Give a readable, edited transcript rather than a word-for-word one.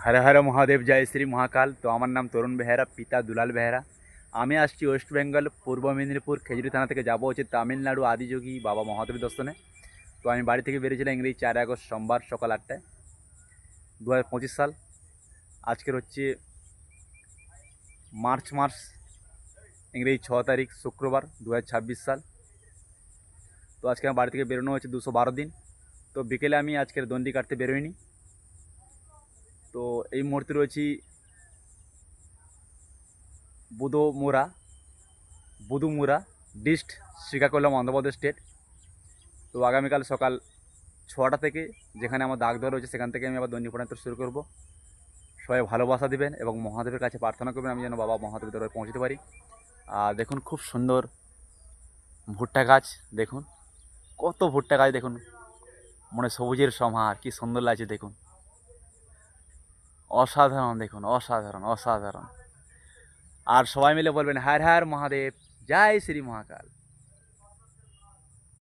হর হর মহাদেব, জয় শ্রী মহাকাল। তো আমার নাম তরুণ বেহেরা, পিতা দুলাল বেহেরা। আমি আসছি ওয়েস্ট বেঙ্গল পূর্ব মেদিনীপুর খেজুরি থানা থেকে। যাবো হচ্ছে তামিলনাড়ু আদিযোগী বাবা মহাদেব দর্শনে। তো আমি বাড়ি থেকে বেরিয়েছিলাম ইংরেজি 4 আগস্ট সোমবার সকাল 8টায়, 2025 সাল। আজকের হচ্ছে মার্চ ইংরেজি 6 তারিখ শুক্রবার 2026 সাল। তো আজকে আমার বাড়ি থেকে বেরোনো হচ্ছে 212 দিন। তো বিকেলে আমি আজকের দণ্ডি কাটতে বেরোইনি। তো এই মুহূর্তে রয়েছি বুদোমুরা বুদুমুরা ডিস্ট, শ্রীকাকুলাম, অন্ধ্রপ্রদেশ স্টেট। তো আগামীকাল সকাল 6টা থেকে, যেখানে আমার দাগ দেওয়া রয়েছে, সেখান থেকে আমি আবার দণ্ডি প্রণাম শুরু করব। সবাই ভালোবাসা দিবেন এবং মহাদেবের কাছে প্রার্থনা করবেন আমি যেন বাবা মহাদেবের দরবারে পৌঁছতে পারি। আর দেখুন খুব সুন্দর ভুট্টা গাছ, দেখুন কত ভুট্টা গাছ, দেখুন মনে সবুজের সমাহার, কি সুন্দর লাগছে দেখুন। অসাধারণ, দেখুন অসাধারণ অসাধারণ। আর সবাই মিলে বলবেন হর হর মহাদেব, জয় শ্রী মহাকাল।